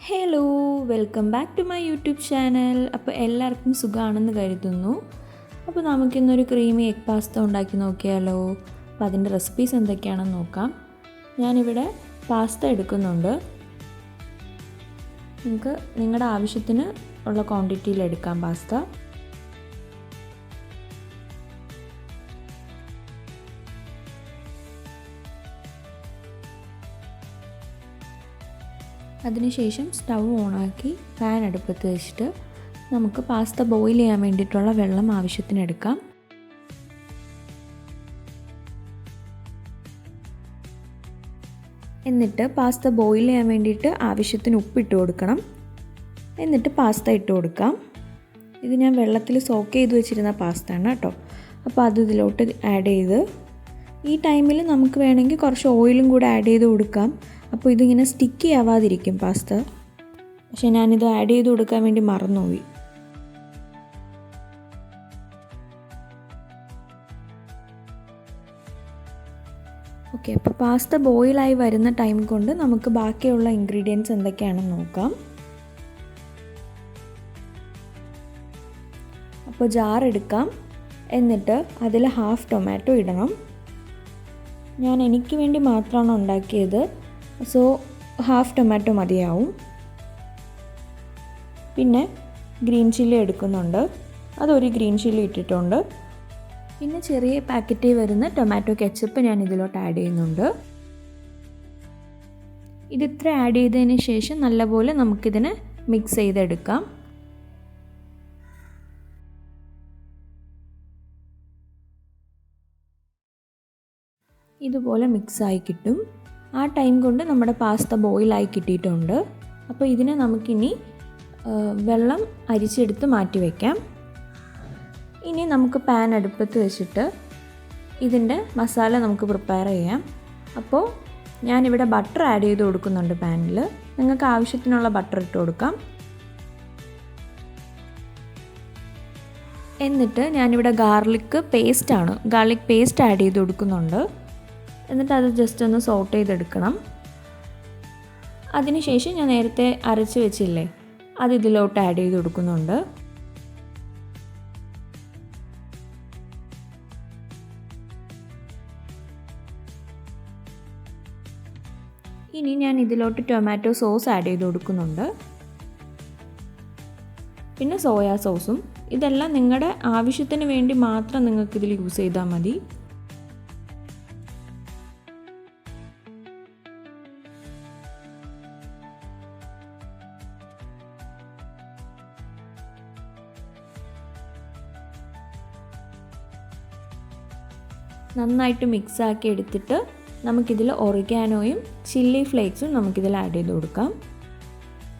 Hello, welcome back to my YouTube channel. അപ്പോൾ എല്ലാവർക്കും സുഖമാണെന്ന് കരുതുന്നു. അപ്പോൾ നമുക്കിന്നൊരു ക്രീമി എഗ് പാസ്ത ഉണ്ടാക്കി നോക്കിയാലോ. അപ്പോൾ അതിൻ്റെ റെസിപ്പീസ് എന്തൊക്കെയാണെന്ന് നോക്കാം. ഞാനിവിടെ പാസ്ത എടുക്കുന്നുണ്ട്. നിങ്ങൾക്ക് നിങ്ങളുടെ ആവശ്യത്തിന് ഉള്ള ക്വാണ്ടിറ്റിയിൽ എടുക്കാം പാസ്ത. അതിനുശേഷം സ്റ്റൗ ഓണാക്കി പാൻ അടുപ്പത്ത് വെച്ചിട്ട് നമുക്ക് പാസ്ത ബോയിൽ ചെയ്യാൻ വേണ്ടിയിട്ടുള്ള വെള്ളം ആവശ്യത്തിന് എടുക്കാം. എന്നിട്ട് പാസ്ത ബോയിൽ ചെയ്യാൻ വേണ്ടിയിട്ട് ആവശ്യത്തിന് ഉപ്പിട്ട് കൊടുക്കണം. എന്നിട്ട് പാസ്ത ഇട്ട് കൊടുക്കാം. ഇത് ഞാൻ വെള്ളത്തിൽ സോക്ക് ചെയ്ത് വെച്ചിരുന്ന പാസ്ത ആണ് കേട്ടോ. അപ്പോൾ അത് ഇതിലോട്ട് ആഡ് ചെയ്ത് ഈ ടൈമിൽ നമുക്ക് വേണമെങ്കിൽ കുറച്ച് ഓയിലും കൂടെ ആഡ് ചെയ്ത് കൊടുക്കാം. അപ്പോൾ ഇതിങ്ങനെ സ്റ്റിക്കി ആവാതിരിക്കും പാസ്ത. പക്ഷേ ഞാനിത് ആഡ് ചെയ്ത് കൊടുക്കാൻ വേണ്ടി മറന്നുപോയി. ഓക്കെ, അപ്പോൾ പാസ്ത ബോയിലായി വരുന്ന ടൈം കൊണ്ട് നമുക്ക് ബാക്കിയുള്ള ഇൻഗ്രീഡിയൻസ് എന്തൊക്കെയാണെന്ന് നോക്കാം. അപ്പോൾ ജാർ എടുക്കാം. എന്നിട്ട് അതിൽ ഹാഫ് ടൊമാറ്റോ ഇടണം. ഞാൻ എനിക്ക് വേണ്ടി മാത്രമാണ് ഉണ്ടാക്കിയത്, സോ ഹാഫ് ടൊമാറ്റോ മതിയാവും. പിന്നെ ഗ്രീൻ ചില്ലി എടുക്കുന്നുണ്ട്, അതൊരു ഗ്രീൻ ചില്ലി ഇട്ടിട്ടുണ്ട്. പിന്നെ ചെറിയ പാക്കറ്റിൽ വരുന്ന ടൊമാറ്റോ കെച്ചപ്പ് ഞാൻ ഇതിലോട്ട് ആഡ് ചെയ്യുന്നുണ്ട്. ഇതിത്ര ആഡ് ചെയ്തതിന് ശേഷം നല്ലപോലെ നമുക്കിതിനെ മിക്സ് ചെയ്തെടുക്കാം. ഇതുപോലെ മിക്സായി കിട്ടും. ആ ടൈം കൊണ്ട് നമ്മുടെ പാസ്ത ബോയിലായി കിട്ടിയിട്ടുണ്ട്. അപ്പോൾ ഇതിനെ നമുക്കിനി വെള്ളം അരിച്ചെടുത്ത് മാറ്റി വയ്ക്കാം. ഇനി നമുക്ക് പാൻ അടുപ്പത്ത് വെച്ചിട്ട് ഇതിൻ്റെ മസാല നമുക്ക് പ്രിപ്പയർ ചെയ്യാം. അപ്പോൾ ഞാനിവിടെ ബട്ടർ ആഡ് ചെയ്ത് കൊടുക്കുന്നുണ്ട് പാനിൽ. നിങ്ങൾക്ക് ആവശ്യത്തിനുള്ള ബട്ടർ ഇട്ട് കൊടുക്കാം. എന്നിട്ട് ഞാനിവിടെ ഗാർലിക് പേസ്റ്റ് ആഡ് ചെയ്ത് കൊടുക്കുന്നുണ്ട്. എന്നിട്ട് അത് ജസ്റ്റ് ഒന്ന് സോട്ട് ചെയ്തെടുക്കണം. അതിനുശേഷം ഞാൻ നേരത്തെ അരച്ച് വെച്ചില്ലേ, അത് ഇതിലോട്ട് ആഡ് ചെയ്ത് കൊടുക്കുന്നുണ്ട്. ഇനി ഞാൻ ഇതിലോട്ട് ടൊമാറ്റോ സോസ് ആഡ് ചെയ്ത് കൊടുക്കുന്നുണ്ട്. പിന്നെ സോയാ സോസും. ഇതെല്ലാം നിങ്ങളുടെ ആവശ്യത്തിന് വേണ്ടി മാത്രം നിങ്ങൾക്കിതിൽ യൂസ് ചെയ്താൽ മതി. നന്നായിട്ട് മിക്സാക്കി എടുത്തിട്ട് നമുക്കിതിൽ ഒറിഗാനോയും ചില്ലി ഫ്ലേക്സും നമുക്കിതിൽ ആഡ് ചെയ്ത് കൊടുക്കാം.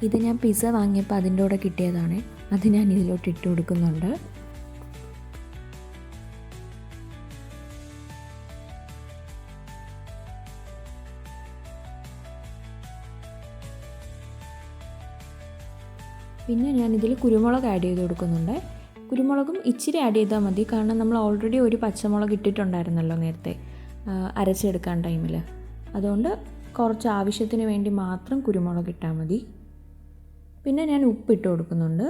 ഇത് ഞാൻ പിസ്സ വാങ്ങിയപ്പോൾ അതിൻ്റെ കൂടെ കിട്ടിയതാണ്. അത് ഞാൻ ഇതിലോട്ട് ഇട്ട് കൊടുക്കുന്നുണ്ട്. പിന്നെ ഞാനിതിൽ കുരുമുളക് ആഡ് ചെയ്ത് കൊടുക്കുന്നുണ്ട്. കുരുമുളകും ഇച്ചിരി ആഡ് ചെയ്താൽ മതി, കാരണം നമ്മൾ ഓൾറെഡി ഒരു പച്ചമുളക് ഇട്ടിട്ടുണ്ടായിരുന്നല്ലോ നേരത്തെ അരച്ചെടുക്കാൻ ടൈമിൽ. അതുകൊണ്ട് കുറച്ച് ആവശ്യത്തിന് വേണ്ടി മാത്രം കുരുമുളക് ഇട്ടാൽ മതി. പിന്നെ ഞാൻ ഉപ്പിട്ട് കൊടുക്കുന്നുണ്ട്.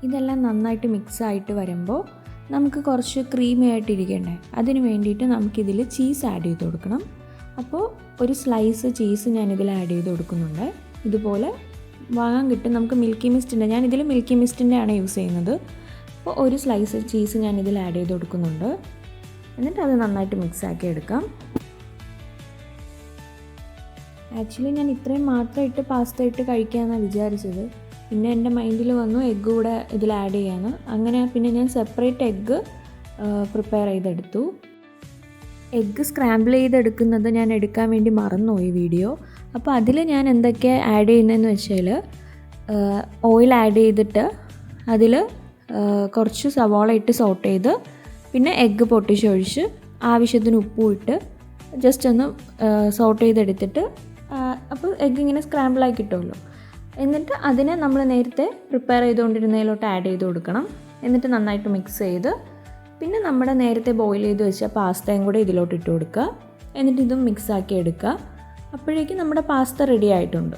ഇതെല്ലാം നന്നായിട്ട് മിക്സായിട്ട് വരുമ്പോൾ നമുക്ക് കുറച്ച് ക്രീമി ആയിട്ടിരിക്കണ്ടേ, അതിന് വേണ്ടിയിട്ട് നമുക്കിതിൽ ചീസ് ആഡ് ചെയ്ത് കൊടുക്കണം. അപ്പോൾ ഒരു സ്ലൈസ് ചീസ് ഞാനിതിൽ ആഡ് ചെയ്ത് കൊടുക്കുന്നുണ്ട്. ഇതുപോലെ വാങ്ങാൻ കിട്ടും നമുക്ക് മിൽക്കി മിസ്റ്റിൻ്റെ. ഞാനിതിൽ മിൽക്കി മിസ്റ്റിൻ്റെ ആണ് യൂസ് ചെയ്യുന്നത്. അപ്പോൾ ഒരു സ്ലൈസ് ചീസ് ഞാനിതിൽ ആഡ് ചെയ്ത് കൊടുക്കുന്നുണ്ട്. എന്നിട്ട് അത് നന്നായിട്ട് മിക്സാക്കി എടുക്കാം. ആക്ച്വലി ഞാൻ ഇത്രയും മാത്രം ഇട്ട് പാസ്ത ഇട്ട് കഴിക്കാമെന്നാണ് വിചാരിച്ചത്. പിന്നെ എൻ്റെ മൈൻഡിൽ വന്നു എഗ്ഗ് കൂടെ ഇതിൽ ആഡ് ചെയ്യാമെന്ന്. അങ്ങനെ പിന്നെ ഞാൻ സെപ്പറേറ്റ് എഗ്ഗ് പ്രിപ്പയർ ചെയ്തെടുത്തു. എഗ്ഗ് സ്ക്രാമ്പിൾ ചെയ്തെടുക്കുന്നത് ഞാൻ എടുക്കാൻ വേണ്ടി മറന്നുപോയി വീഡിയോ. അപ്പോൾ അതിൽ ഞാൻ എന്തൊക്കെ ആഡ് ചെയ്യുന്നതെന്ന് വെച്ചാൽ, ഓയിൽ ആഡ് ചെയ്തിട്ട് അതിൽ കുറച്ച് സവാള ഇട്ട് സോട്ട് ചെയ്ത്, പിന്നെ എഗ്ഗ് പൊട്ടിച്ചൊഴിച്ച് ആവശ്യത്തിന് ഉപ്പും ഇട്ട് ജസ്റ്റ് ഒന്ന് സോട്ട് ചെയ്തെടുത്തിട്ട്, അപ്പോൾ എഗ്ഗ് ഇങ്ങനെ സ്ക്രാമ്പിളായി കിട്ടുമല്ലോ. എന്നിട്ട് അതിനെ നമ്മൾ നേരത്തെ പ്രിപ്പയർ ചെയ്തുകൊണ്ടിരുന്നതിലോട്ട് ആഡ് ചെയ്ത് കൊടുക്കണം. എന്നിട്ട് നന്നായിട്ട് മിക്സ് ചെയ്ത് പിന്നെ നമ്മുടെ നേരത്തെ ബോയിൽ ചെയ്ത് വെച്ച പാസ്തയും കൂടെ ഇതിലോട്ട് ഇട്ട് കൊടുക്കുക. എന്നിട്ട് ഇതും മിക്സാക്കി എടുക്കുക. അപ്പോഴേക്കും നമ്മുടെ പാസ്ത റെഡി ആയിട്ടുണ്ട്.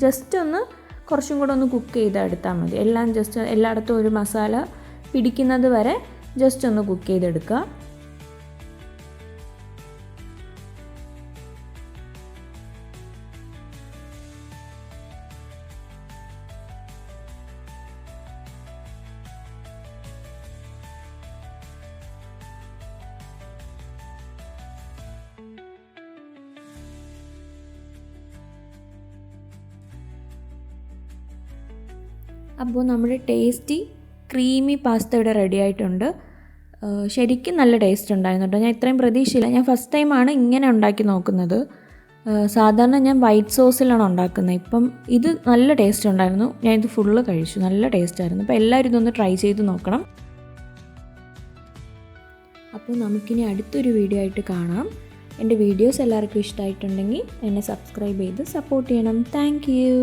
ജസ്റ്റ് ഒന്ന് കുറച്ചും കൂടെ ഒന്ന് കുക്ക് ചെയ്തെടുത്താൽ മതി. എല്ലാം ജസ്റ്റ് എല്ലായിടത്തും ഒരു മസാല പിടിക്കുന്നത് വരെ ജസ്റ്റ് ഒന്ന് കുക്ക് ചെയ്തെടുക്കുക. അപ്പോൾ നമ്മുടെ ടേസ്റ്റി ക്രീമി പാസ്ത ഇവിടെ റെഡി ആയിട്ടുണ്ട്. ശരിക്കും നല്ല ടേസ്റ്റ് ഉണ്ടായിരുന്നു കേട്ടോ. ഞാൻ ഇത്രയും പ്രതീക്ഷയില്ല. ഞാൻ ഫസ്റ്റ് ടൈമാണ് ഇങ്ങനെ ഉണ്ടാക്കി നോക്കുന്നത്. സാധാരണ ഞാൻ വൈറ്റ് സോസിലാണ് ഉണ്ടാക്കുന്നത്. ഇപ്പം ഇത് നല്ല ടേസ്റ്റ് ഉണ്ടായിരുന്നു. ഞാൻ ഇത് ഫുള്ള് കഴിച്ചു. നല്ല ടേസ്റ്റായിരുന്നു. അപ്പോൾ എല്ലാവരും ഇതൊന്ന് ട്രൈ ചെയ്ത് നോക്കണം. അപ്പോൾ നമുക്കിനി അടുത്തൊരു വീഡിയോ ആയിട്ട് കാണാം. എൻ്റെ വീഡിയോസ് എല്ലാവർക്കും ഇഷ്ടമായിട്ടുണ്ടെങ്കിൽ എന്നെ സബ്സ്ക്രൈബ് ചെയ്ത് സപ്പോർട്ട് ചെയ്യണം. Thank you.